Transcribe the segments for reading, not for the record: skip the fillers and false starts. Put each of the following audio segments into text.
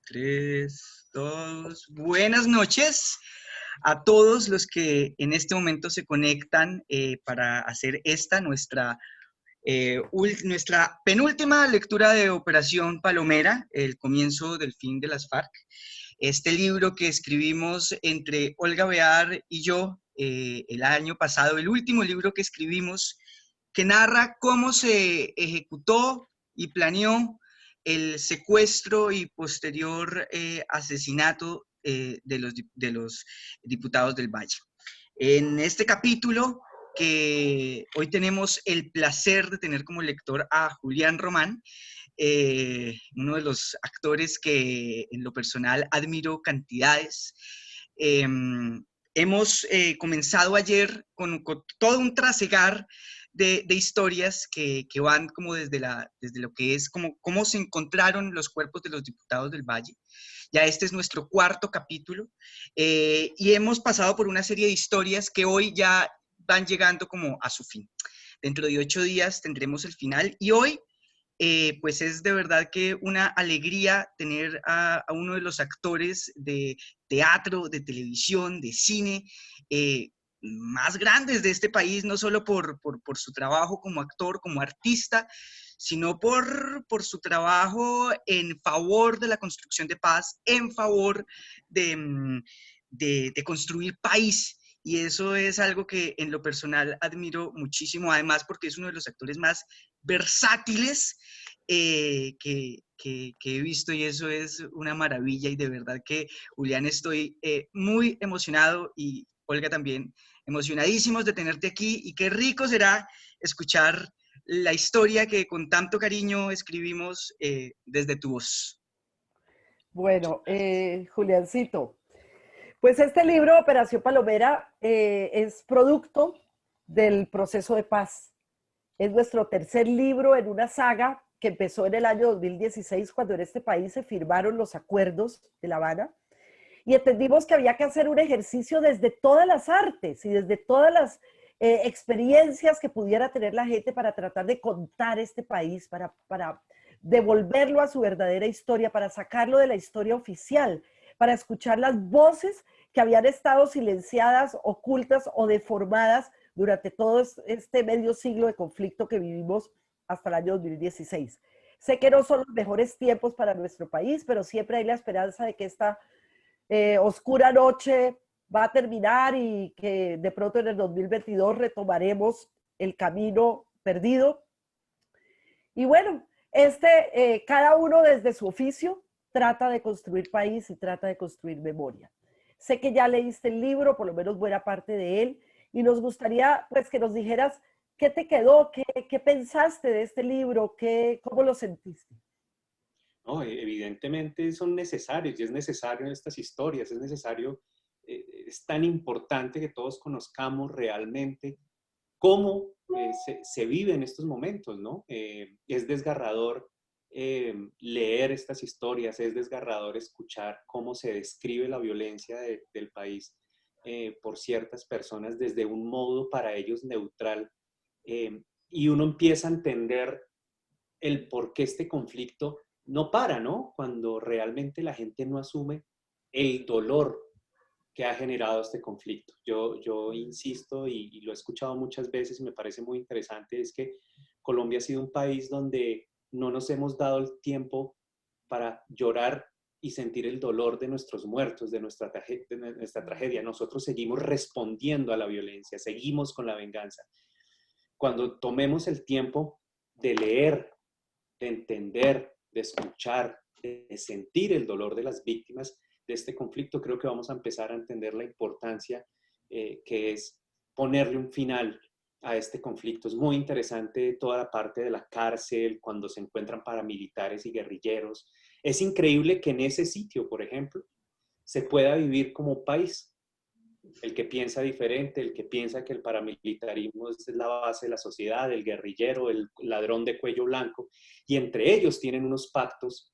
Tres, dos. Buenas noches a todos los que en este momento se conectan para hacer nuestra penúltima lectura de Operación Palomera, el comienzo del fin de las FARC. Este libro que escribimos entre Olga Bear y yo el año pasado, el último libro que escribimos, que narra cómo se ejecutó y planeó el secuestro y posterior asesinato de los diputados del Valle. En este capítulo, que hoy tenemos el placer de tener como lector a Julián Román, uno de los actores que en lo personal admiro cantidades. Hemos comenzado ayer con todo un trasegar de historias que van como desde lo que es como cómo se encontraron los cuerpos de los diputados del Valle. Ya este es nuestro cuarto capítulo y hemos pasado por una serie de historias que hoy ya van llegando como a su fin. Dentro de 8 días tendremos el final y hoy pues es de verdad que una alegría tener a uno de los actores de teatro, de televisión, de cine, más grandes de este país, no solo por su trabajo como actor, como artista, sino por su trabajo en favor de la construcción de paz, en favor de construir país. Y eso es algo que en lo personal admiro muchísimo, además porque es uno de los actores más versátiles que he visto, y eso es una maravilla. Y de verdad que, Julián, estoy muy emocionado, y Olga también, emocionadísimos de tenerte aquí, y qué rico será escuchar la historia que con tanto cariño escribimos desde tu voz. Bueno, Juliancito, pues este libro, Operación Palomera, es producto del proceso de paz. Es nuestro tercer libro en una saga que empezó en el año 2016, cuando en este país se firmaron los acuerdos de La Habana, y entendimos que había que hacer un ejercicio desde todas las artes y desde todas las experiencias que pudiera tener la gente para tratar de contar este país, para devolverlo a su verdadera historia, para sacarlo de la historia oficial, para escuchar las voces que habían estado silenciadas, ocultas o deformadas durante todo este medio siglo de conflicto que vivimos hasta el año 2016. Sé que no son los mejores tiempos para nuestro país, pero siempre hay la esperanza de que esta oscura noche va a terminar y que de pronto en el 2022 retomaremos el camino perdido. Y bueno, cada uno desde su oficio trata de construir país y trata de construir memoria. Sé que ya leíste el libro, por lo menos buena parte de él, y nos gustaría pues que nos dijeras qué te quedó, qué pensaste de este libro, cómo lo sentiste. No, evidentemente son necesarios, y es necesario en estas historias, es necesario, es tan importante que todos conozcamos realmente cómo se vive en estos momentos, ¿no? Es desgarrador leer estas historias, es desgarrador escuchar cómo se describe la violencia del país por ciertas personas desde un modo para ellos neutral, y uno empieza a entender el por qué este conflicto no para, ¿no? Cuando realmente la gente no asume el dolor que ha generado este conflicto. Yo insisto y lo he escuchado muchas veces y me parece muy interesante, es que Colombia ha sido un país donde no nos hemos dado el tiempo para llorar y sentir el dolor de nuestros muertos, de nuestra tragedia. Nosotros seguimos respondiendo a la violencia, seguimos con la venganza. Cuando tomemos el tiempo de leer, de entender, de escuchar, de sentir el dolor de las víctimas de este conflicto, creo que vamos a empezar a entender la importancia que es ponerle un final a este conflicto. Es muy interesante toda la parte de la cárcel, cuando se encuentran paramilitares y guerrilleros. Es increíble que en ese sitio, por ejemplo, se pueda vivir como país. El que piensa diferente, el que piensa que el paramilitarismo es la base de la sociedad, el guerrillero, el ladrón de cuello blanco, y entre ellos tienen unos pactos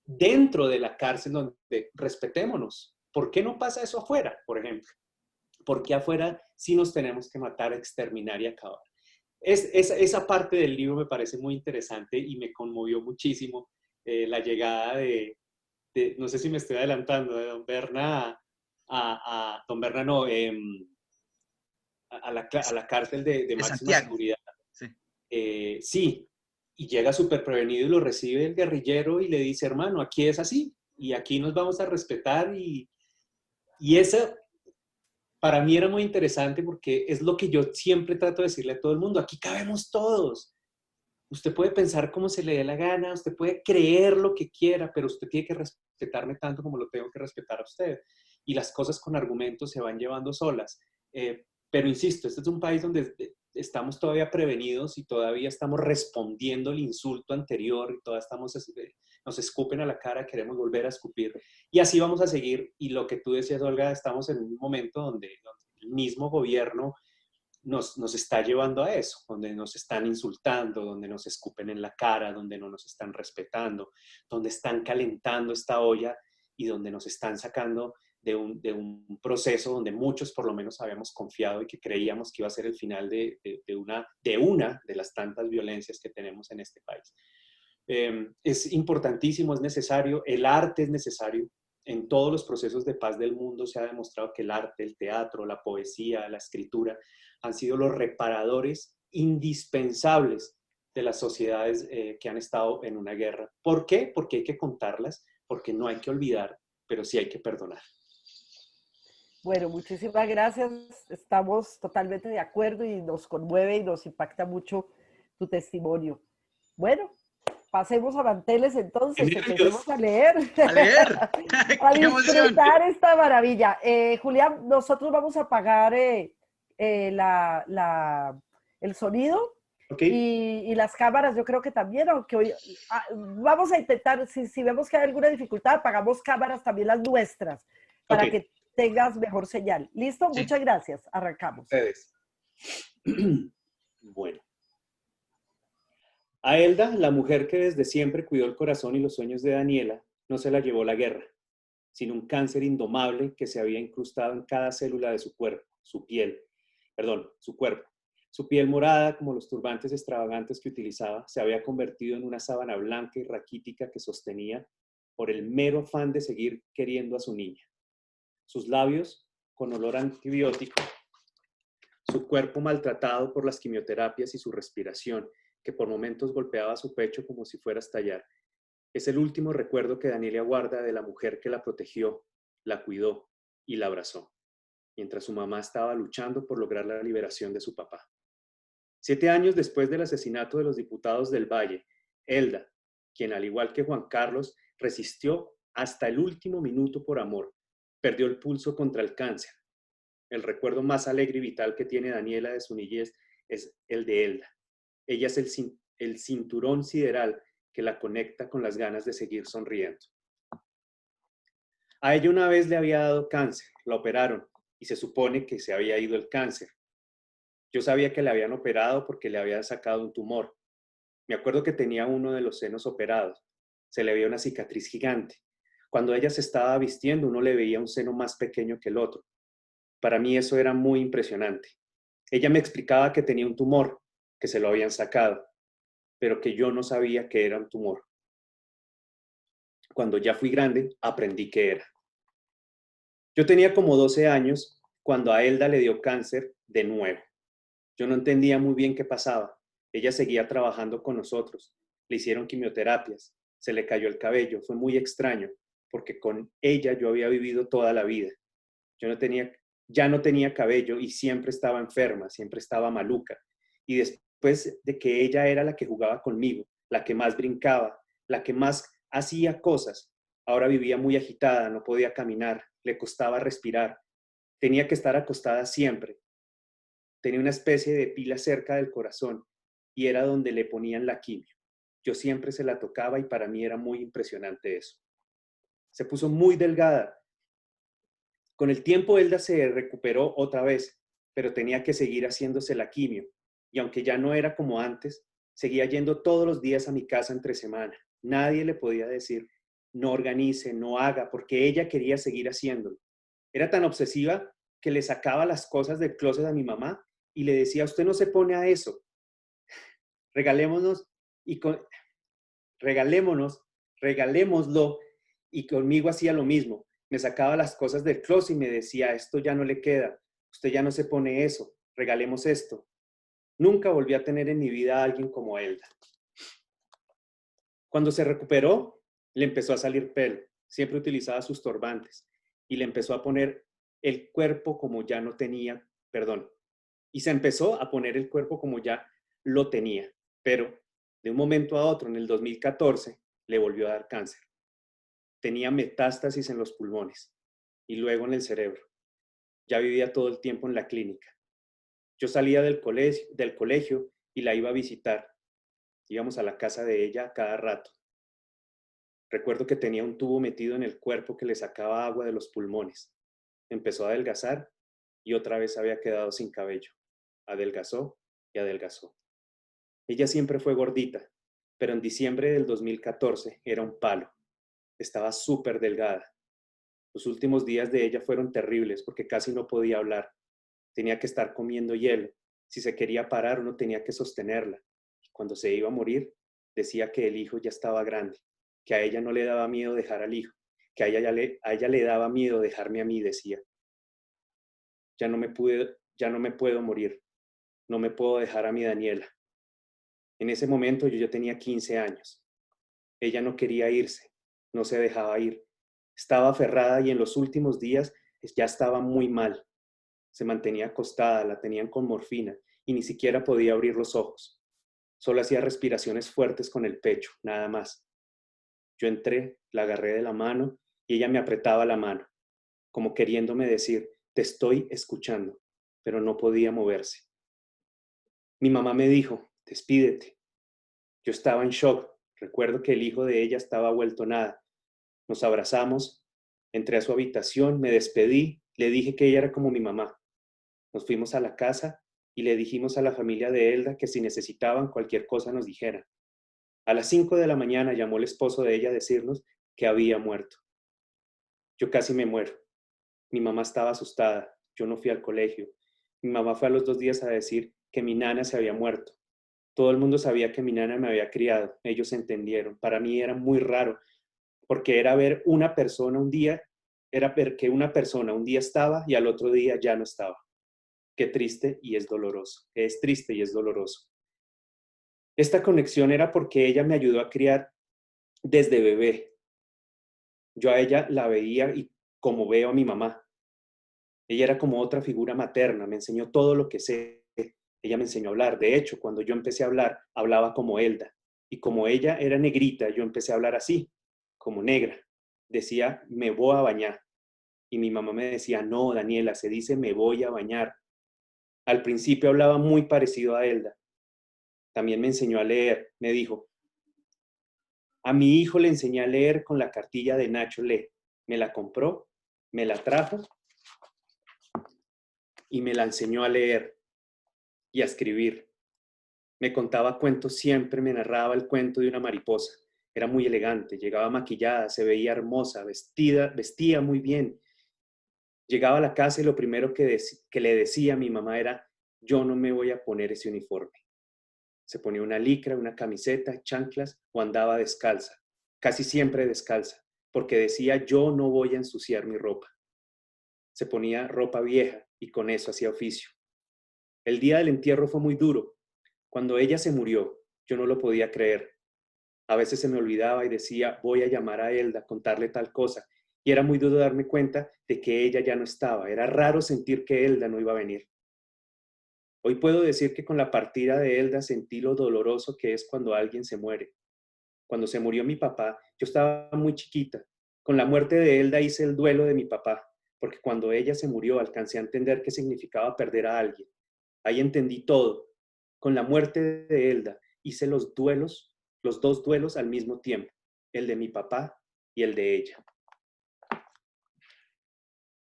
dentro de la cárcel donde respetémonos. ¿Por qué no pasa eso afuera, por ejemplo? ¿Por qué afuera sí nos tenemos que matar, exterminar y acabar? Esa parte del libro me parece muy interesante y me conmovió muchísimo la llegada no sé si me estoy adelantando, de don Berna don Berna no, a la cárcel de De máxima Santiago. seguridad. Sí. Sí, y llega súper prevenido y lo recibe el guerrillero y le dice, hermano, aquí es así, y aquí nos vamos a respetar, y eso para mí era muy interesante porque es lo que yo siempre trato de decirle a todo el mundo, aquí cabemos todos. Usted puede pensar como se le dé la gana, usted puede creer lo que quiera, pero usted tiene que respetarme tanto como lo tengo que respetar a usted. Y las cosas con argumentos se van llevando solas. Pero insisto, este es un país donde estamos todavía prevenidos y todavía estamos respondiendo el insulto anterior y todavía nos escupen a la cara, queremos volver a escupir. Y así vamos a seguir. Y lo que tú decías, Olga, estamos en un momento donde el mismo gobierno nos está llevando a eso, donde nos están insultando, donde nos escupen en la cara, donde no nos están respetando, donde están calentando esta olla y donde nos están sacando de un proceso donde muchos por lo menos habíamos confiado y que creíamos que iba a ser el final de una de las tantas violencias que tenemos en este país. Es importantísimo, es necesario, el arte es necesario. En todos los procesos de paz del mundo se ha demostrado que el arte, el teatro, la poesía, la escritura han sido los reparadores indispensables de las sociedades que han estado en una guerra. ¿Por qué? Porque hay que contarlas, porque no hay que olvidar, pero sí hay que perdonar. Bueno, muchísimas gracias. Estamos totalmente de acuerdo y nos conmueve y nos impacta mucho tu testimonio. Bueno, pasemos a manteles entonces, empecemos a leer, A leer. a ¡Qué emoción! disfrutar esta maravilla. Julián, nosotros vamos a apagar el sonido ¿Okay? y las cámaras, yo creo que también, aunque hoy vamos a intentar, si vemos que hay alguna dificultad, apagamos cámaras también las nuestras, para Okay. que tengas mejor señal. ¿Listo? Sí. Muchas gracias. Arrancamos. Ustedes. Bueno. A Elda, la mujer que desde siempre cuidó el corazón y los sueños de Daniela, no se la llevó la guerra, sino un cáncer indomable que se había incrustado en cada célula de su cuerpo, su cuerpo. Su piel morada, como los turbantes extravagantes que utilizaba, se había convertido en una sábana blanca y raquítica que sostenía por el mero afán de seguir queriendo a su niña. Sus labios, con olor a antibiótico, su cuerpo maltratado por las quimioterapias y su respiración, que por momentos golpeaba su pecho como si fuera a estallar. Es el último recuerdo que Daniela guarda de la mujer que la protegió, la cuidó y la abrazó, mientras su mamá estaba luchando por lograr la liberación de su papá. 7 años después del asesinato de los diputados del Valle, Elda, quien al igual que Juan Carlos, resistió hasta el último minuto por amor, perdió el pulso contra el cáncer. El recuerdo más alegre y vital que tiene Daniela de su niñez es el de Elda. Ella es el cinturón sideral que la conecta con las ganas de seguir sonriendo. A ella una vez le había dado cáncer, la operaron y se supone que se había ido el cáncer. Yo sabía que le habían operado porque le habían sacado un tumor. Me acuerdo que tenía uno de los senos operados. Se le veía una cicatriz gigante. Cuando ella se estaba vistiendo, uno le veía un seno más pequeño que el otro. Para mí eso era muy impresionante. Ella me explicaba que tenía un tumor, que se lo habían sacado, pero que yo no sabía que era un tumor. Cuando ya fui grande, aprendí qué era. Yo tenía como 12 años cuando a Elda le dio cáncer de nuevo. Yo no entendía muy bien qué pasaba. Ella seguía trabajando con nosotros. Le hicieron quimioterapias. Se le cayó el cabello. Fue muy extraño, porque con ella yo había vivido toda la vida. Ya no tenía cabello y siempre estaba enferma, siempre estaba maluca. Y después de que ella era la que jugaba conmigo, la que más brincaba, la que más hacía cosas, ahora vivía muy agitada, no podía caminar, le costaba respirar. Tenía que estar acostada siempre. Tenía una especie de pila cerca del corazón y era donde le ponían la quimio. Yo siempre se la tocaba y para mí era muy impresionante eso. Se puso muy delgada. Con el tiempo Elda se recuperó otra vez, pero tenía que seguir haciéndose la quimio. Y aunque ya no era como antes, seguía yendo todos los días a mi casa entre semana. Nadie le podía decir, no organice, no haga, porque ella quería seguir haciéndolo. Era tan obsesiva que le sacaba las cosas del closet a mi mamá y le decía, usted no se pone a eso. Regalémonos, regalémoslo y conmigo hacía lo mismo. Me sacaba las cosas del closet y me decía, esto ya no le queda, usted ya no se pone eso, regalemos esto. Nunca volví a tener en mi vida a alguien como Elda. Cuando se recuperó, le empezó a salir pelo. Siempre utilizaba sus turbantes y le empezó a poner el cuerpo como ya no tenía, perdón, y se empezó a poner el cuerpo como ya lo tenía, pero de un momento a otro, en el 2014, le volvió a dar cáncer. Tenía metástasis en los pulmones y luego en el cerebro. Ya vivía todo el tiempo en la clínica. Yo salía del colegio y la iba a visitar. Íbamos a la casa de ella cada rato. Recuerdo que tenía un tubo metido en el cuerpo que le sacaba agua de los pulmones. Empezó a adelgazar y otra vez había quedado sin cabello. Adelgazó y adelgazó. Ella siempre fue gordita, pero en diciembre del 2014 era un palo. Estaba súper delgada. Los últimos días de ella fueron terribles porque casi no podía hablar. Tenía que estar comiendo hielo. Si se quería parar, uno tenía que sostenerla. Cuando se iba a morir, decía que el hijo ya estaba grande, que a ella no le daba miedo dejar al hijo, que a ella le daba miedo dejarme a mí, decía. Ya no me puedo morir. No me puedo dejar a mi Daniela. En ese momento yo ya tenía 15 años. Ella no quería irse, no se dejaba ir. Estaba aferrada y en los últimos días ya estaba muy mal. Se mantenía acostada, la tenían con morfina y ni siquiera podía abrir los ojos. Solo hacía respiraciones fuertes con el pecho, nada más. Yo entré, la agarré de la mano y ella me apretaba la mano, como queriéndome decir, te estoy escuchando, pero no podía moverse. Mi mamá me dijo, despídete. Yo estaba en shock. Recuerdo que el hijo de ella estaba vuelto nada. Nos abrazamos, entré a su habitación, me despedí, le dije que ella era como mi mamá. Nos fuimos a la casa y le dijimos a la familia de Elda que si necesitaban cualquier cosa nos dijeran. A las 5 de la mañana llamó el esposo de ella a decirnos que había muerto. Yo casi me muero. Mi mamá estaba asustada. Yo no fui al colegio. Mi mamá fue a los 2 días a decir que mi nana se había muerto. Todo el mundo sabía que mi nana me había criado. Ellos entendieron. Para mí era muy raro, porque era ver una persona un día, era ver que una persona un día estaba y al otro día ya no estaba. Qué triste y es doloroso. Es triste y es doloroso. Esta conexión era porque ella me ayudó a criar desde bebé. Yo a ella la veía y como veo a mi mamá. Ella era como otra figura materna, me enseñó todo lo que sé. Ella me enseñó a hablar. De hecho, cuando yo empecé a hablar, hablaba como Elda. Y como ella era negrita, yo empecé a hablar así, como negra. Decía, me voy a bañar. Y mi mamá me decía, no, Daniela, se dice me voy a bañar. Al principio hablaba muy parecido a Elda. También me enseñó a leer. Me dijo, a mi hijo le enseñé a leer con la cartilla de Nacho Lee. Me la compró, me la trajo y me la enseñó a leer y a escribir. Me contaba cuentos siempre, me narraba el cuento de una mariposa. Era muy elegante, llegaba maquillada, se veía hermosa, vestía muy bien. Llegaba a la casa y lo primero que le decía a mi mamá era, yo no me voy a poner ese uniforme. Se ponía una licra, una camiseta, chanclas o andaba descalza, casi siempre descalza, porque decía, yo no voy a ensuciar mi ropa. Se ponía ropa vieja y con eso hacía oficio. El día del entierro fue muy duro. Cuando ella se murió, yo no lo podía creer. A veces se me olvidaba y decía, voy a llamar a Elda, contarle tal cosa. Y era muy duro darme cuenta de que ella ya no estaba. Era raro sentir que Elda no iba a venir. Hoy puedo decir que con la partida de Elda sentí lo doloroso que es cuando alguien se muere. Cuando se murió mi papá, yo estaba muy chiquita. Con la muerte de Elda hice el duelo de mi papá, porque cuando ella se murió alcancé a entender qué significaba perder a alguien. Ahí entendí todo. Con la muerte de Elda hice los dos duelos al mismo tiempo, el de mi papá y el de ella.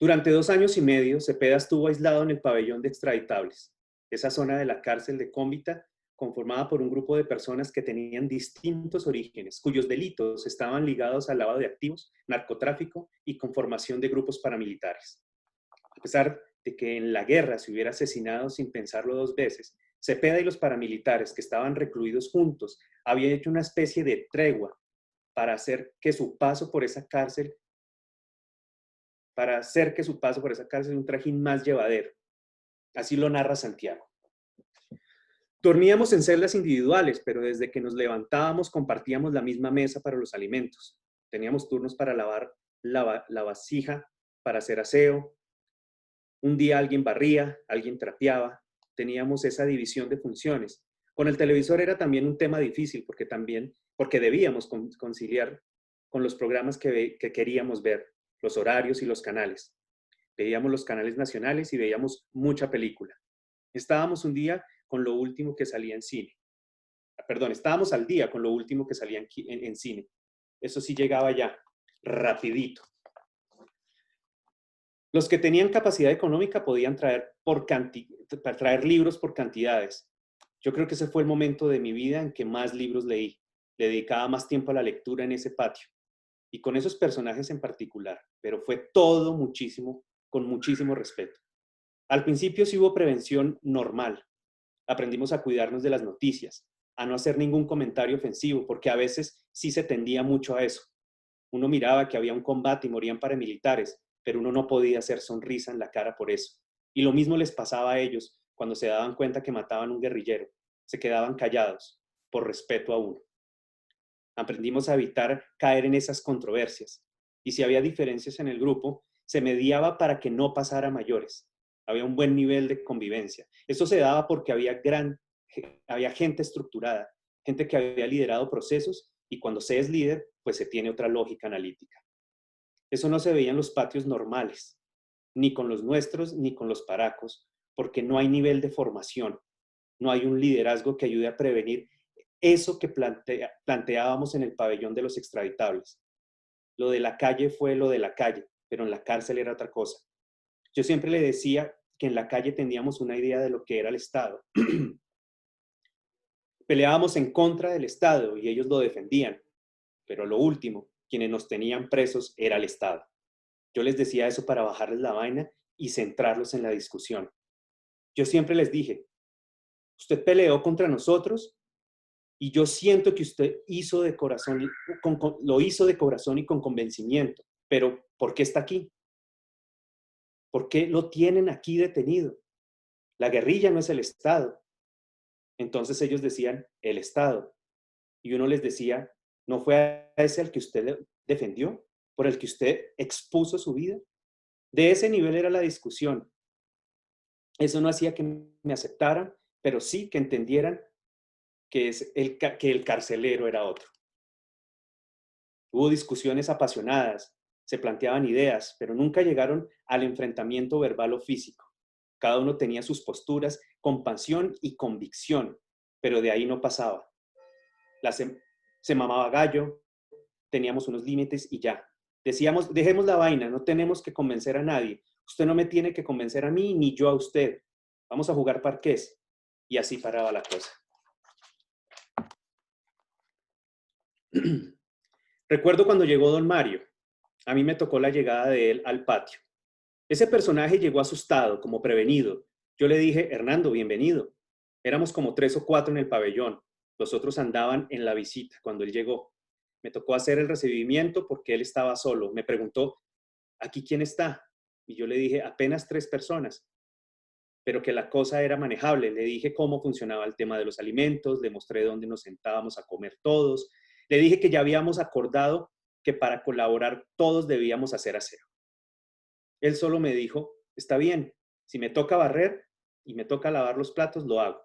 Durante 2 años y medio, Cepeda estuvo aislado en el pabellón de extraditables, esa zona de la cárcel de Cómbita, conformada por un grupo de personas que tenían distintos orígenes, cuyos delitos estaban ligados al lavado de activos, narcotráfico y conformación de grupos paramilitares. A pesar de que en la guerra se hubiera asesinado sin pensarlo 2 veces, Cepeda y los paramilitares que estaban recluidos juntos habían hecho una especie de tregua para hacer que su paso por esa cárcel, un trajín más llevadero. Así lo narra Santiago. Dormíamos en celdas individuales, pero desde que nos levantábamos compartíamos la misma mesa para los alimentos. Teníamos turnos para lavar la vasija, para hacer aseo. Un día alguien barría, alguien trapeaba. Teníamos esa división de funciones. Con el televisor era también un tema difícil porque debíamos conciliar con los programas que queríamos ver, los horarios y los canales. Veíamos los canales nacionales y veíamos mucha película. Estábamos un día con lo último que salía en cine. Perdón, estábamos al día con lo último que salía en cine. Eso sí llegaba ya, rapidito. Los que tenían capacidad económica podían traer libros por cantidades. Yo creo que ese fue el momento de mi vida en que más libros leí. Le dedicaba más tiempo a la lectura en ese patio. Y con esos personajes en particular. Pero fue todo con muchísimo respeto. Al principio sí hubo prevención normal. Aprendimos a cuidarnos de las noticias, a no hacer ningún comentario ofensivo, porque a veces sí se tendía mucho a eso. Uno miraba que había un combate y morían paramilitares, pero uno no podía hacer sonrisa en la cara por eso. Y lo mismo les pasaba a ellos cuando se daban cuenta que mataban a un guerrillero. Se quedaban callados, por respeto a uno. Aprendimos a evitar caer en esas controversias. Y si había diferencias en el grupo, se mediaba para que no pasara a mayores. Había un buen nivel de convivencia. Eso se daba porque había gente estructurada, gente que había liderado procesos y cuando se es líder, pues se tiene otra lógica analítica. Eso no se veía en los patios normales, ni con los nuestros, ni con los paracos, porque no hay nivel de formación, no hay un liderazgo que ayude a prevenir eso que planteábamos en el pabellón de los extraditables. Lo de la calle fue lo de la calle, pero en la cárcel era otra cosa. Yo siempre le decía que en la calle teníamos una idea de lo que era el Estado. Peleábamos en contra del Estado y ellos lo defendían, pero lo último, quienes nos tenían presos era el Estado. Yo les decía eso para bajarles la vaina y centrarlos en la discusión. Yo siempre les dije, usted peleó contra nosotros y yo siento que usted lo hizo de corazón y con convencimiento, pero ¿por qué está aquí? ¿Por qué lo tienen aquí detenido? La guerrilla no es el Estado. Entonces ellos decían, el Estado. Y uno les decía, ¿no fue a ese al que usted defendió? ¿Por el que usted expuso su vida? De ese nivel era la discusión. Eso no hacía que me aceptaran, pero sí que entendieran que el carcelero era otro. Hubo discusiones apasionadas, se planteaban ideas, pero nunca llegaron al enfrentamiento verbal o físico. Cada uno tenía sus posturas con pasión y convicción, pero de ahí no pasaba. Se mamaba gallo, teníamos unos límites y ya. Decíamos, dejemos la vaina, no tenemos que convencer a nadie. Usted no me tiene que convencer a mí, ni yo a usted. Vamos a jugar parqués. Y así paraba la cosa. Recuerdo cuando llegó don Mario. A mí me tocó la llegada de él al patio. Ese personaje llegó asustado, como prevenido. Yo le dije, Hernando, bienvenido. Éramos como 3 o 4 en el pabellón. Los otros andaban en la visita cuando él llegó. Me tocó hacer el recibimiento porque él estaba solo. Me preguntó, ¿aquí quién está? Y yo le dije, apenas 3 personas. Pero que la cosa era manejable. Le dije cómo funcionaba el tema de los alimentos, le mostré dónde nos sentábamos a comer todos. Le dije que ya habíamos acordado que para colaborar todos debíamos hacer aseo. Él solo me dijo, está bien, si me toca barrer y me toca lavar los platos, lo hago.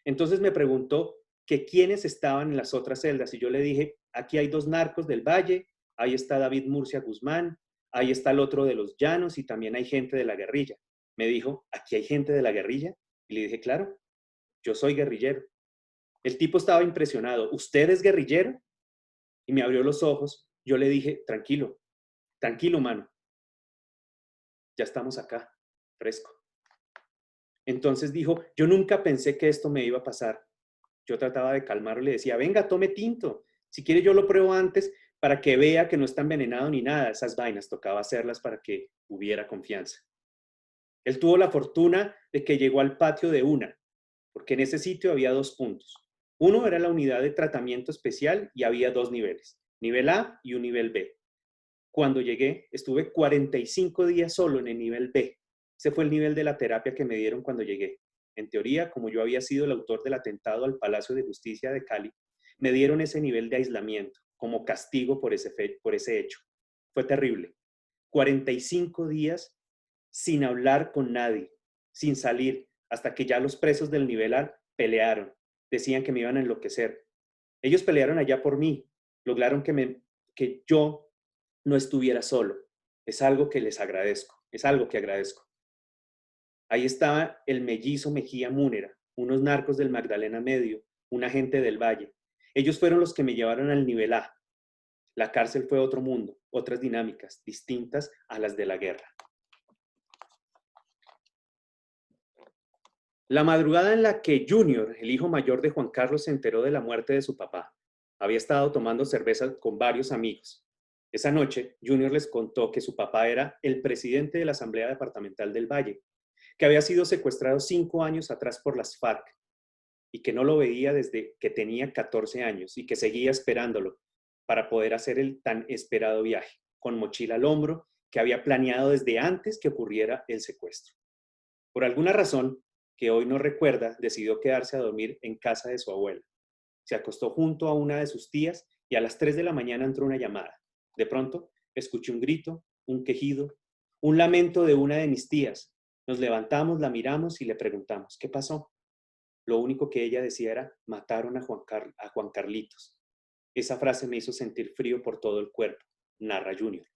Entonces me preguntó que quiénes estaban en las otras celdas y yo le dije, aquí hay 2 narcos del Valle, ahí está David Murcia Guzmán, ahí está el otro de los Llanos y también hay gente de la guerrilla. Me dijo, ¿aquí hay gente de la guerrilla? Y le dije, claro, yo soy guerrillero. El tipo estaba impresionado, ¿usted es guerrillero? Y me abrió los ojos. Yo le dije, tranquilo, tranquilo, mano. Ya estamos acá, fresco. Entonces dijo, yo nunca pensé que esto me iba a pasar. Yo trataba de calmarlo y le decía, venga, tome tinto. Si quiere yo lo pruebo antes para que vea que no está envenenado ni nada. Esas vainas tocaba hacerlas para que hubiera confianza. Él tuvo la fortuna de que llegó al patio de una, porque en ese sitio había 2 puntos. Uno era la unidad de tratamiento especial y había 2 niveles. nivel A y un nivel B. Cuando llegué, estuve 45 días solo en el nivel B. Ese fue el nivel de la terapia que me dieron cuando llegué. En teoría, como yo había sido el autor del atentado al Palacio de Justicia de Cali, me dieron ese nivel de aislamiento como castigo por ese hecho. Fue terrible. 45 días sin hablar con nadie, sin salir, hasta que ya los presos del nivel A pelearon. Decían que me iban a enloquecer. Ellos pelearon allá por mí. Lograron que yo no estuviera solo. Es algo que les agradezco. Es algo que agradezco. Ahí estaba el mellizo Mejía Múnera, unos narcos del Magdalena Medio, un agente del Valle. Ellos fueron los que me llevaron al nivel A. La cárcel fue otro mundo, otras dinámicas, distintas a las de la guerra. La madrugada en la que Junior, el hijo mayor de Juan Carlos, se enteró de la muerte de su papá, había estado tomando cerveza con varios amigos. Esa noche, Junior les contó que su papá era el presidente de la Asamblea Departamental del Valle, que había sido secuestrado 5 años atrás por las FARC y que no lo veía desde que tenía 14 años y que seguía esperándolo para poder hacer el tan esperado viaje, con mochila al hombro, que había planeado desde antes que ocurriera el secuestro. Por alguna razón, que hoy no recuerda, decidió quedarse a dormir en casa de su abuela. Se acostó junto a una de sus tías y a las 3 de la mañana entró una llamada. De pronto, escuché un grito, un quejido, un lamento de una de mis tías. Nos levantamos, la miramos y le preguntamos, ¿qué pasó? Lo único que ella decía era, mataron a Juan Carlitos. Esa frase me hizo sentir frío por todo el cuerpo, narra Junior.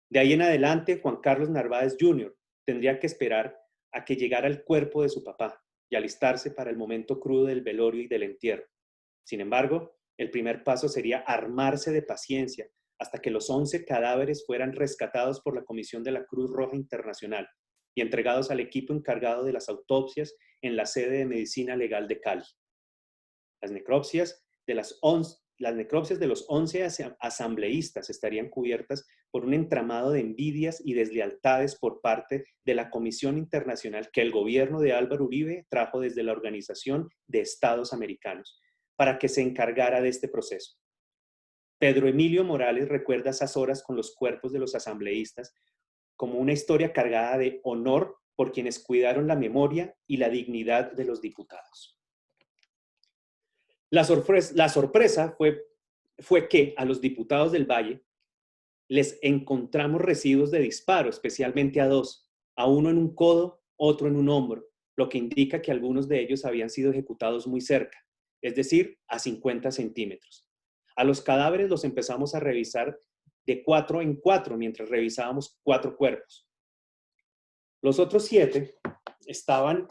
De ahí en adelante, Juan Carlos Narváez Jr. tendría que esperar a que llegara el cuerpo de su papá y alistarse para el momento crudo del velorio y del entierro. Sin embargo, el primer paso sería armarse de paciencia hasta que los 11 cadáveres fueran rescatados por la Comisión de la Cruz Roja Internacional y entregados al equipo encargado de las autopsias en la sede de Medicina Legal de Cali. Las necropsias de los 11 asambleístas estarían cubiertas por un entramado de envidias y deslealtades por parte de la Comisión Internacional que el gobierno de Álvaro Uribe trajo desde la Organización de Estados Americanos para que se encargara de este proceso. Pedro Emilio Morales recuerda esas horas con los cuerpos de los asambleístas como una historia cargada de honor por quienes cuidaron la memoria y la dignidad de los diputados. La sorpresa fue que a los diputados del Valle les encontramos residuos de disparo, especialmente a 2, a uno en un codo, otro en un hombro, lo que indica que algunos de ellos habían sido ejecutados muy cerca, es decir, a 50 centímetros. A los cadáveres los empezamos a revisar de 4 en 4 mientras revisábamos 4 cuerpos. Los otros 7 estaban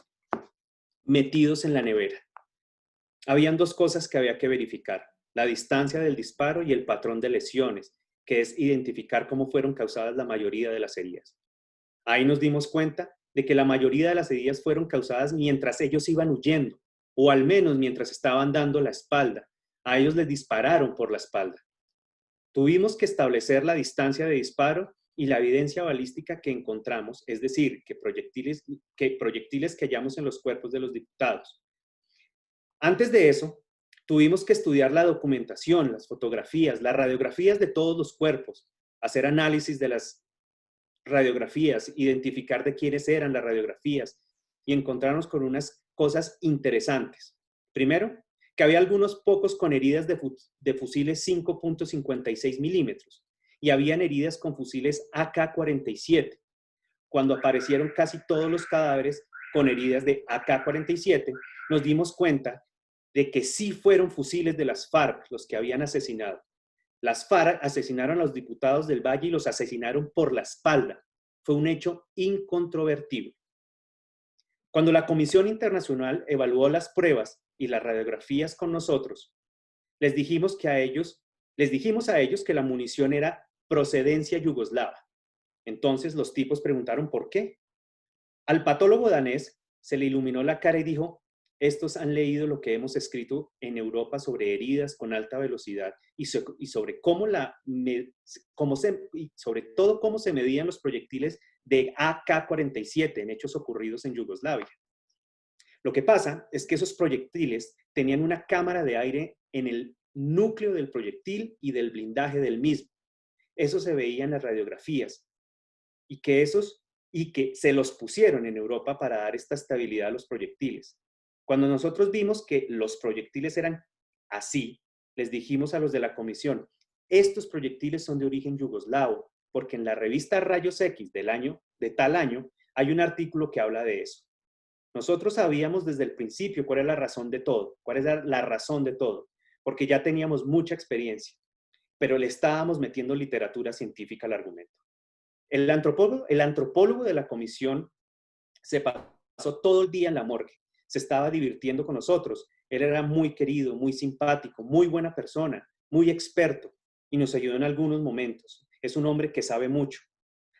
metidos en la nevera. Habían 2 cosas que había que verificar, la distancia del disparo y el patrón de lesiones, que es identificar cómo fueron causadas la mayoría de las heridas. Ahí nos dimos cuenta de que la mayoría de las heridas fueron causadas mientras ellos iban huyendo, o al menos mientras estaban dando la espalda. A ellos les dispararon por la espalda. Tuvimos que establecer la distancia de disparo y la evidencia balística que encontramos, es decir, que proyectiles que hallamos en los cuerpos de los diputados. Antes de eso, tuvimos que estudiar la documentación, las fotografías, las radiografías de todos los cuerpos, hacer análisis de las radiografías, identificar de quiénes eran las radiografías y encontrarnos con unas cosas interesantes. Primero, que había algunos pocos con heridas de fusiles 5.56 milímetros y habían heridas con fusiles AK-47. Cuando aparecieron casi todos los cadáveres con heridas de AK-47, nos dimos cuenta de que sí fueron fusiles de las FARC los que habían asesinado. Las FARC asesinaron a los diputados del Valle y los asesinaron por la espalda. Fue un hecho incontrovertible. Cuando la Comisión Internacional evaluó las pruebas y las radiografías con nosotros, les dijimos a ellos que la munición era procedencia yugoslava. Entonces los tipos preguntaron por qué. Al patólogo danés se le iluminó la cara y dijo: estos han leído lo que hemos escrito en Europa sobre heridas con alta velocidad y sobre sobre todo cómo se medían los proyectiles de AK-47 en hechos ocurridos en Yugoslavia. Lo que pasa es que esos proyectiles tenían una cámara de aire en el núcleo del proyectil y del blindaje del mismo. Eso se veía en las radiografías y que se los pusieron en Europa para dar esta estabilidad a los proyectiles. Cuando nosotros vimos que los proyectiles eran así, les dijimos a los de la comisión, estos proyectiles son de origen yugoslavo, porque en la revista Rayos X de tal año hay un artículo que habla de eso. Nosotros sabíamos desde el principio cuál es la razón de todo, porque ya teníamos mucha experiencia, pero le estábamos metiendo literatura científica al argumento. El antropólogo de la comisión se pasó todo el día en la morgue, se estaba divirtiendo con nosotros. Él era muy querido, muy simpático, muy buena persona, muy experto y nos ayudó en algunos momentos. Es un hombre que sabe mucho.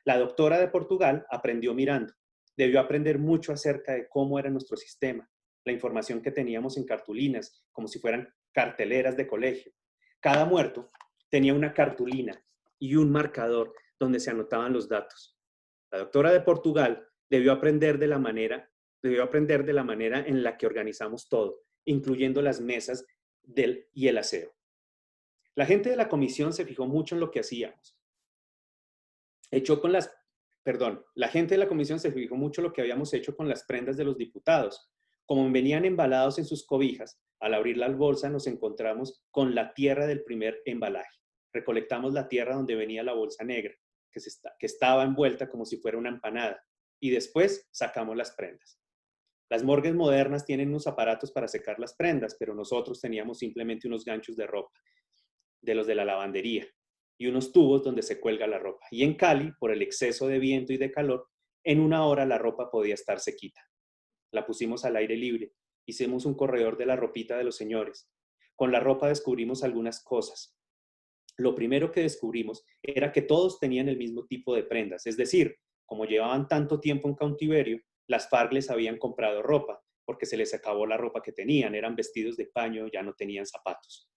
La doctora de Portugal aprendió mirando. Debió aprender mucho acerca de cómo era nuestro sistema, la información que teníamos en cartulinas, como si fueran carteleras de colegio. Cada muerto tenía una cartulina y un marcador donde se anotaban los datos. La doctora de Portugal debió aprender de la manera en la que organizamos todo, incluyendo las mesas y el aseo. La gente de la comisión se fijó mucho en lo que hacíamos. La gente de la comisión se fijó mucho en lo que habíamos hecho con las prendas de los diputados. Como venían embalados en sus cobijas, al abrir la bolsa nos encontramos con la tierra del primer embalaje. Recolectamos la tierra donde venía la bolsa negra, que estaba envuelta como si fuera una empanada, y después sacamos las prendas. Las morgues modernas tienen unos aparatos para secar las prendas, pero nosotros teníamos simplemente unos ganchos de ropa, de los de la lavandería, y unos tubos donde se cuelga la ropa. Y en Cali, por el exceso de viento y de calor, en una hora la ropa podía estar sequita. La pusimos al aire libre, hicimos un corredor de la ropita de los señores. Con la ropa descubrimos algunas cosas. Lo primero que descubrimos era que todos tenían el mismo tipo de prendas, es decir, como llevaban tanto tiempo en cautiverio, las FARC les habían comprado ropa, porque se les acabó la ropa que tenían, eran vestidos de paño, ya no tenían zapatos.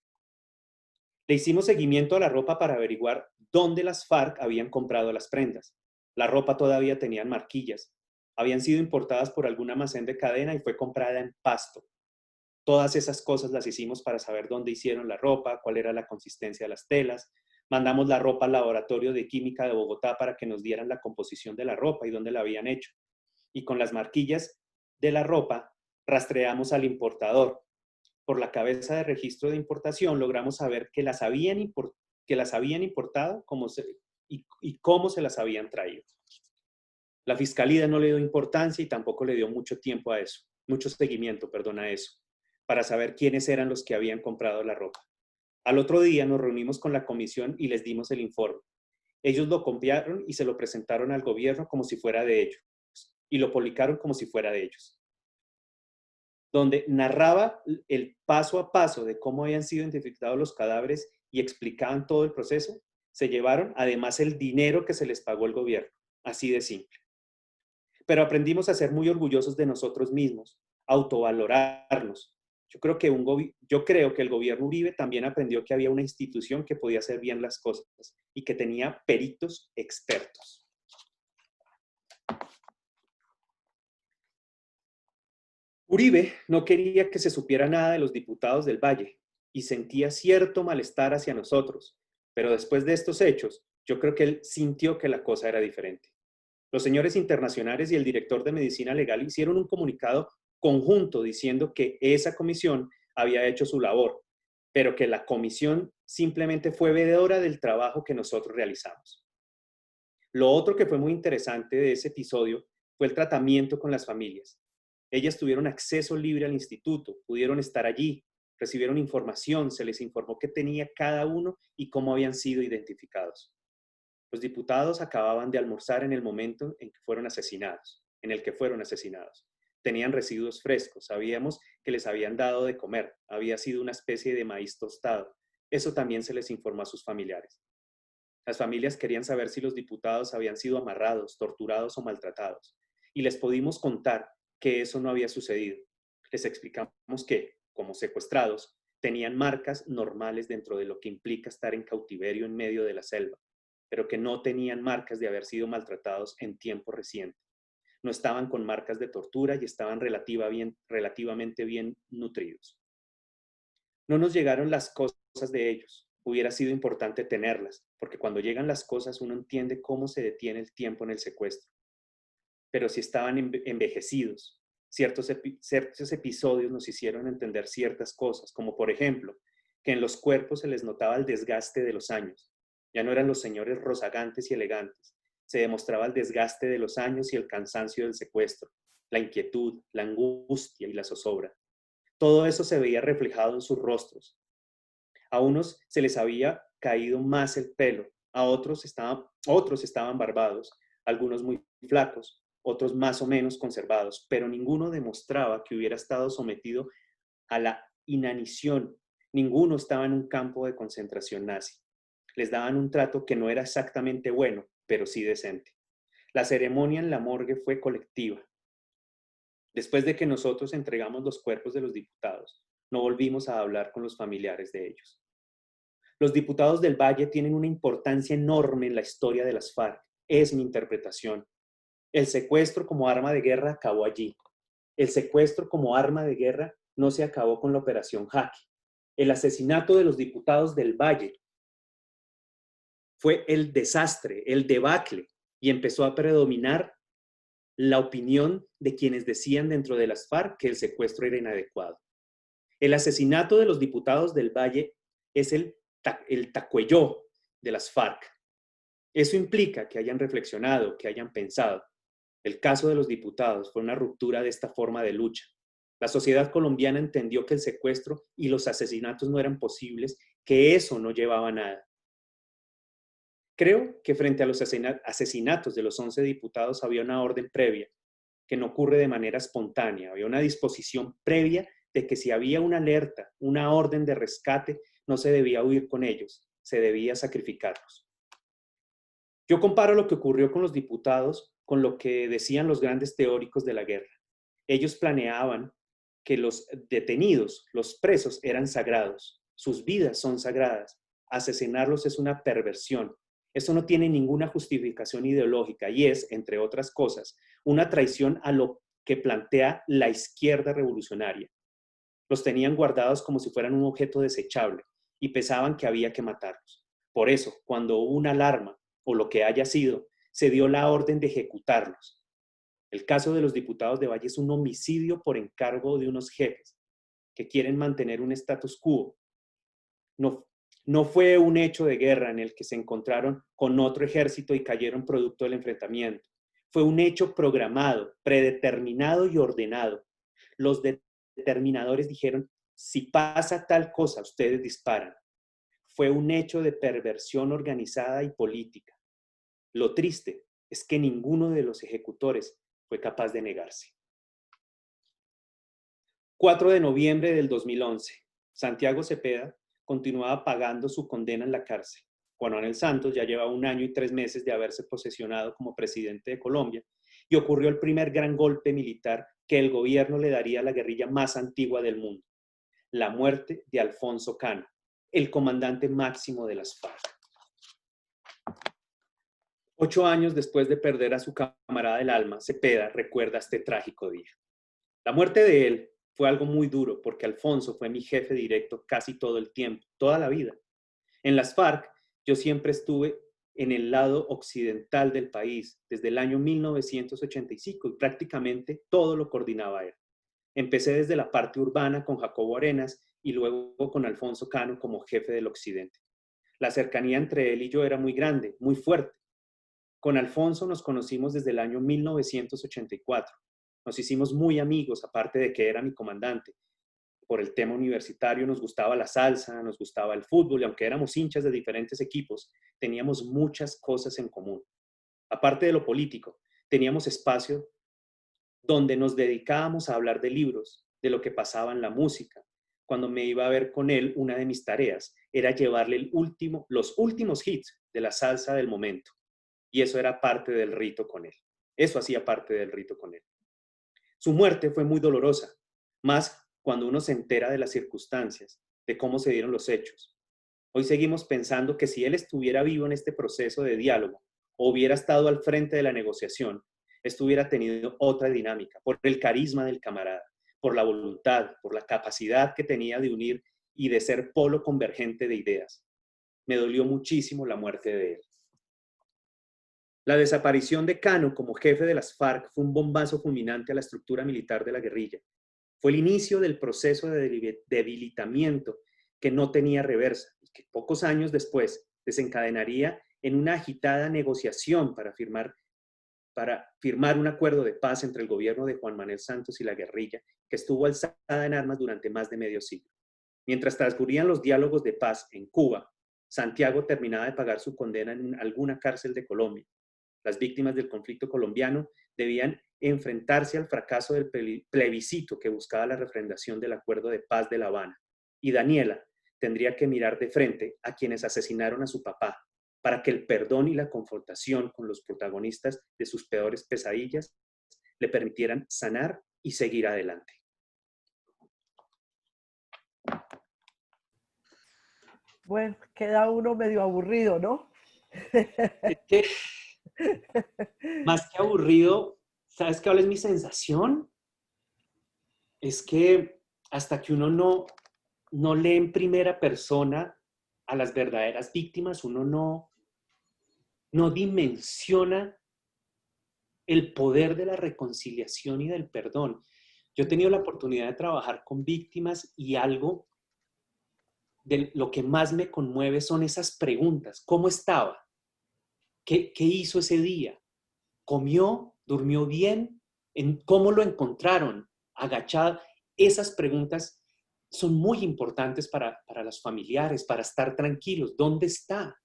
Le hicimos seguimiento a la ropa para averiguar dónde las FARC habían comprado las prendas. La ropa todavía tenía marquillas. Habían sido importadas por algún almacén de cadena y fue comprada en Pasto. Todas esas cosas las hicimos para saber dónde hicieron la ropa, cuál era la consistencia de las telas. Mandamos la ropa al laboratorio de química de Bogotá para que nos dieran la composición de la ropa y dónde la habían hecho. Y con las marquillas de la ropa rastreamos al importador. Por la cabeza de registro de importación logramos saber que las habían importado y cómo se las habían traído. La fiscalía no le dio importancia y tampoco le dio mucho seguimiento a eso, para saber quiénes eran los que habían comprado la ropa. Al otro día nos reunimos con la comisión y les dimos el informe. Ellos lo copiaron y se lo presentaron al gobierno como si fuera de ellos, y lo publicaron como si fuera de ellos, donde narraba el paso a paso de cómo habían sido identificados los cadáveres y explicaban todo el proceso. Se llevaron además el dinero que se les pagó el gobierno, así de simple. Pero aprendimos a ser muy orgullosos de nosotros mismos, autovalorarnos. Yo creo que el gobierno Uribe también aprendió que había una institución que podía hacer bien las cosas y que tenía peritos expertos. Uribe no quería que se supiera nada de los diputados del Valle y sentía cierto malestar hacia nosotros, pero después de estos hechos, yo creo que él sintió que la cosa era diferente. Los señores internacionales y el director de Medicina Legal hicieron un comunicado conjunto diciendo que esa comisión había hecho su labor, pero que la comisión simplemente fue veedora del trabajo que nosotros realizamos. Lo otro que fue muy interesante de ese episodio fue el tratamiento con las familias. Ellas tuvieron acceso libre al instituto, pudieron estar allí, recibieron información, se les informó qué tenía cada uno y cómo habían sido identificados. Los diputados acababan de almorzar en el momento en el que fueron asesinados. Tenían residuos frescos, sabíamos que les habían dado de comer, había sido una especie de maíz tostado. Eso también se les informó a sus familiares. Las familias querían saber si los diputados habían sido amarrados, torturados o maltratados. Y les pudimos contar que eso no había sucedido. Les explicamos que, como secuestrados, tenían marcas normales dentro de lo que implica estar en cautiverio en medio de la selva, pero que no tenían marcas de haber sido maltratados en tiempo reciente. No estaban con marcas de tortura y estaban relativamente bien nutridos. No nos llegaron las cosas cosas de ellos. Hubiera sido importante tenerlas, porque cuando llegan las cosas uno entiende cómo se detiene el tiempo en el secuestro. Pero si estaban envejecidos, ciertos episodios nos hicieron entender ciertas cosas, como por ejemplo, que en los cuerpos se les notaba el desgaste de los años. Ya no eran los señores rozagantes y elegantes. Se demostraba el desgaste de los años y el cansancio del secuestro, la inquietud, la angustia y la zozobra. Todo eso se veía reflejado en sus rostros. A unos se les había caído más el pelo, a otros estaban barbados, algunos muy flacos, otros más o menos conservados, pero ninguno demostraba que hubiera estado sometido a la inanición. Ninguno estaba en un campo de concentración nazi. Les daban un trato que no era exactamente bueno, pero sí decente. La ceremonia en la morgue fue colectiva. Después de que nosotros entregamos los cuerpos de los diputados, no volvimos a hablar con los familiares de ellos. Los diputados del Valle tienen una importancia enorme en la historia de las FARC. Es mi interpretación. El secuestro como arma de guerra acabó allí. El secuestro como arma de guerra no se acabó con la Operación Jaque. El asesinato de los diputados del Valle fue el desastre, el debacle, y empezó a predominar la opinión de quienes decían dentro de las FARC que el secuestro era inadecuado. El asesinato de los diputados del Valle es el tacuelló de las FARC. Eso implica que hayan reflexionado, que hayan pensado. El caso de los diputados fue una ruptura de esta forma de lucha. La sociedad colombiana entendió que el secuestro y los asesinatos no eran posibles, que eso no llevaba a nada. Creo que frente a los asesinatos de los 11 diputados había una orden previa, que no ocurre de manera espontánea. Había una disposición previa de que si había una alerta, una orden de rescate, no se debía huir con ellos, se debía sacrificarlos. Yo comparo lo que ocurrió con los diputados con lo que decían los grandes teóricos de la guerra. Ellos planeaban que los detenidos, los presos, eran sagrados. Sus vidas son sagradas. Asesinarlos es una perversión. Eso no tiene ninguna justificación ideológica y es, entre otras cosas, una traición a lo que plantea la izquierda revolucionaria. Los tenían guardados como si fueran un objeto desechable y pensaban que había que matarlos. Por eso, cuando hubo una alarma o lo que haya sido, se dio la orden de ejecutarlos. El caso de los diputados de Valle es un homicidio por encargo de unos jefes que quieren mantener un status quo. No fue un hecho de guerra en el que se encontraron con otro ejército y cayeron producto del enfrentamiento. Fue un hecho programado, predeterminado y ordenado. Los determinadores dijeron, si pasa tal cosa, ustedes disparan. Fue un hecho de perversión organizada y política. Lo triste es que ninguno de los ejecutores fue capaz de negarse. 4 de noviembre del 2011. Santiago Cepeda continuaba pagando su condena en la cárcel. Juan Manuel Santos ya lleva 1 año y 3 meses de haberse posesionado como presidente de Colombia y ocurrió el primer gran golpe militar que el gobierno le daría a la guerrilla más antigua del mundo, la muerte de Alfonso Cano, el comandante máximo de las FARC. 8 años después de perder a su camarada del alma, Cepeda recuerda este trágico día. La muerte de él fue algo muy duro porque Alfonso fue mi jefe directo casi todo el tiempo, toda la vida. En las FARC yo siempre estuve en el lado occidental del país desde el año 1985 y prácticamente todo lo coordinaba él. Empecé desde la parte urbana con Jacobo Arenas y luego con Alfonso Cano como jefe del occidente. La cercanía entre él y yo era muy grande, muy fuerte. Con Alfonso nos conocimos desde el año 1984. Nos hicimos muy amigos, aparte de que era mi comandante. Por el tema universitario nos gustaba la salsa, nos gustaba el fútbol y aunque éramos hinchas de diferentes equipos, teníamos muchas cosas en común. Aparte de lo político, teníamos espacio donde nos dedicábamos a hablar de libros, de lo que pasaba en la música. Cuando me iba a ver con él, una de mis tareas era llevarle los últimos hits de la salsa del momento. Y eso era parte del rito con él. Eso hacía parte del rito con él. Su muerte fue muy dolorosa, más cuando uno se entera de las circunstancias, de cómo se dieron los hechos. Hoy seguimos pensando que si él estuviera vivo en este proceso de diálogo o hubiera estado al frente de la negociación, esto hubiera tenido otra dinámica, por el carisma del camarada, por la voluntad, por la capacidad que tenía de unir y de ser polo convergente de ideas. Me dolió muchísimo la muerte de él. La desaparición de Cano como jefe de las FARC fue un bombazo fulminante a la estructura militar de la guerrilla. Fue el inicio del proceso de debilitamiento que no tenía reversa y que pocos años después desencadenaría en una agitada negociación para firmar un acuerdo de paz entre el gobierno de Juan Manuel Santos y la guerrilla, que estuvo alzada en armas durante más de medio siglo. Mientras transcurrían los diálogos de paz en Cuba, Santiago terminaba de pagar su condena en alguna cárcel de Colombia. Las víctimas del conflicto colombiano debían enfrentarse al fracaso del plebiscito que buscaba la refrendación del Acuerdo de Paz de La Habana. Y Daniela tendría que mirar de frente a quienes asesinaron a su papá, para que el perdón y la confrontación con los protagonistas de sus peores pesadillas le permitieran sanar y seguir adelante. Bueno, queda uno medio aburrido, ¿no? Es que, más que aburrido, ¿sabes cuál es mi sensación? Es que hasta que uno no lee en primera persona a las verdaderas víctimas, uno no dimensiona el poder de la reconciliación y del perdón. Yo he tenido la oportunidad de trabajar con víctimas y algo de lo que más me conmueve son esas preguntas. ¿Cómo estaba? ¿Qué hizo ese día? ¿Comió? ¿Durmió bien? ¿Cómo lo encontraron? ¿Agachado? Esas preguntas son muy importantes para los familiares, para estar tranquilos. ¿Dónde está?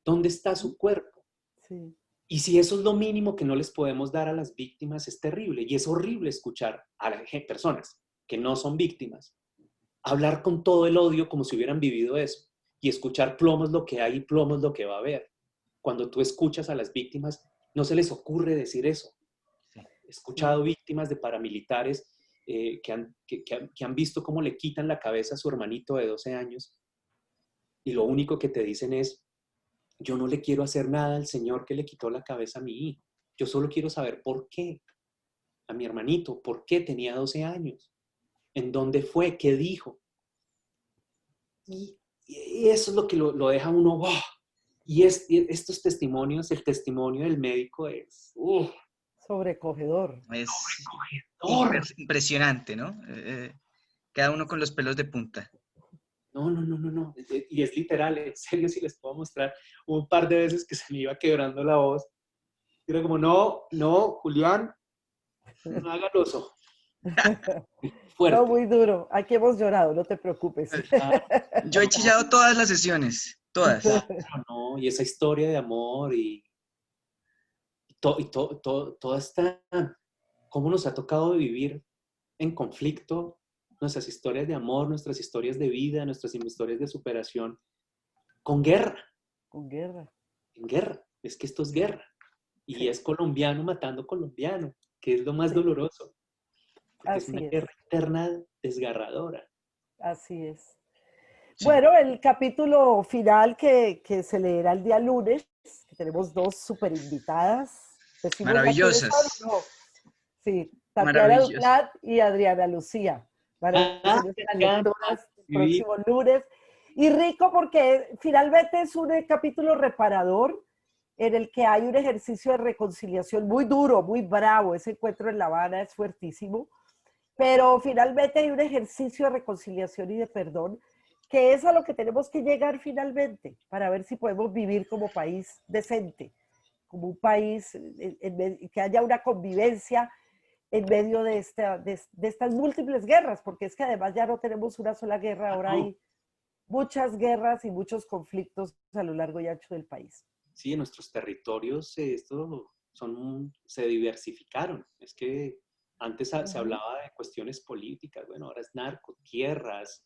¿Dónde está su cuerpo? Sí. Y si eso es lo mínimo que no les podemos dar a las víctimas, es terrible. Y es horrible escuchar a las personas que no son víctimas hablar con todo el odio como si hubieran vivido eso. Y escuchar plomo es lo que hay y plomo es lo que va a haber. Cuando tú escuchas a las víctimas, no se les ocurre decir eso. He escuchado víctimas de paramilitares que han visto cómo le quitan la cabeza a su hermanito de 12 años y lo único que te dicen es: yo no le quiero hacer nada al señor que le quitó la cabeza a mi hijo. Yo solo quiero saber por qué. A mi hermanito, ¿por qué tenía 12 años? ¿En dónde fue? ¿Qué dijo? Y eso es lo que lo deja uno, ¡wow! Y estos testimonios, el testimonio del médico es Sobrecogedor. Es sobrecogedor. impresionante, ¿no? Cada uno con los pelos de punta. No. Y es literal, en serio, si les puedo mostrar un par de veces que se me iba quebrando la voz. Era como, no, Julián, no haga el oso. Fuerte. No, muy duro. Aquí hemos llorado, no te preocupes. Yo he chillado todas las sesiones, todas. Claro, no, y esa historia de amor y toda esta, cómo nos ha tocado vivir en conflicto, nuestras historias de amor, nuestras historias de vida, nuestras historias de superación, con guerra. Con guerra. En guerra. Es que esto es guerra. Y es colombiano matando colombiano, que es lo más doloroso. Porque es una guerra interna desgarradora. Así es. Sí. Bueno, el capítulo final que se leerá el día lunes, que tenemos dos súper invitadas. Maravillosas. No. Sí, Tatiana Duplat y Adriana Lucía. Van a ser nuestras lectoras el próximo lunes. Y rico porque finalmente es un capítulo reparador en el que hay un ejercicio de reconciliación muy duro, muy bravo. Ese encuentro en La Habana es fuertísimo. Pero finalmente hay un ejercicio de reconciliación y de perdón, que es a lo que tenemos que llegar finalmente, para ver si podemos vivir como país decente, como un país que haya una convivencia en medio de estas múltiples guerras, porque es que además ya no tenemos una sola guerra, ahora hay muchas guerras y muchos conflictos a lo largo y ancho del país. Sí, en nuestros territorios se diversificaron. Es que antes se hablaba de cuestiones políticas, bueno, ahora es narco, tierras,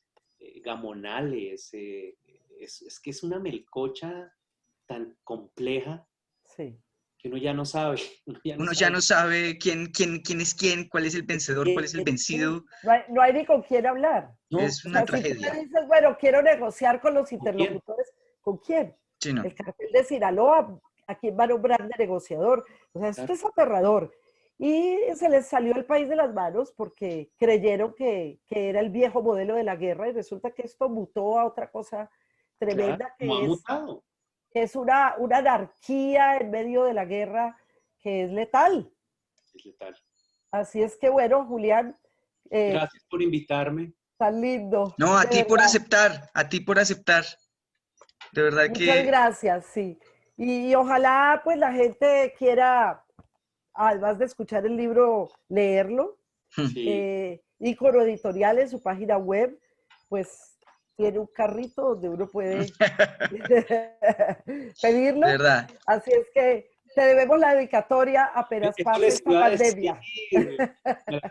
gamonales, es que es una melcocha tan compleja que uno ya no sabe. Uno ya no sabe quién es quién, cuál es el vencedor, cuál es el vencido. No hay ni con quién hablar. No, es una tragedia. Si tú dices, bueno, quiero negociar con los interlocutores, ¿con quién? Sí, no. El cartel de Sinaloa, ¿a quién va a nombrar de negociador? O sea, esto es aterrador. y se les salió el país de las manos porque creyeron que era el viejo modelo de la guerra y resulta que esto mutó a otra cosa Claro, tremenda como ha mutado. que es una anarquía en medio de la guerra que es letal. Es letal. Así es que bueno, Julián, Gracias por invitarme. tan lindo. No, a De ti por verdad. aceptar, a ti por aceptar. De verdad Muchas que gracias, sí. Y ojalá pues la gente quiera, además de escuchar el libro, leerlo. Sí, Ícono Editorial en su página web, pues tiene un carrito donde uno puede de pedirlo. verdad. Así es que te debemos la dedicatoria apenas eso pase les esta iba a decir. pandemia.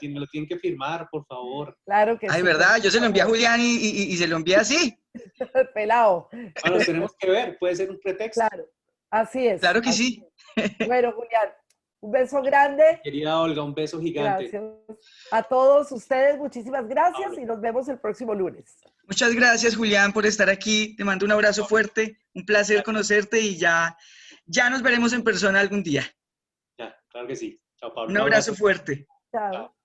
Me lo tienen que firmar, por favor. Claro que Ay, sí, con ¿verdad? Yo mucho se lo envié a amor. Julián y se lo envié así. Pelado. Bueno, nos tenemos que ver, puede ser un pretexto. Claro, así es. Claro que sí. Bueno, Julián, un beso grande. Querida Olga, un beso gigante. Gracias a todos ustedes, muchísimas gracias Pablo. y nos vemos el próximo lunes. Muchas gracias, Julián, por estar aquí. Te mando un abrazo fuerte, un placer conocerte y ya nos veremos en persona algún día. Ya, claro que sí. Chao, Pablo. Un Un abrazo abrazo. fuerte. Chao. Chao.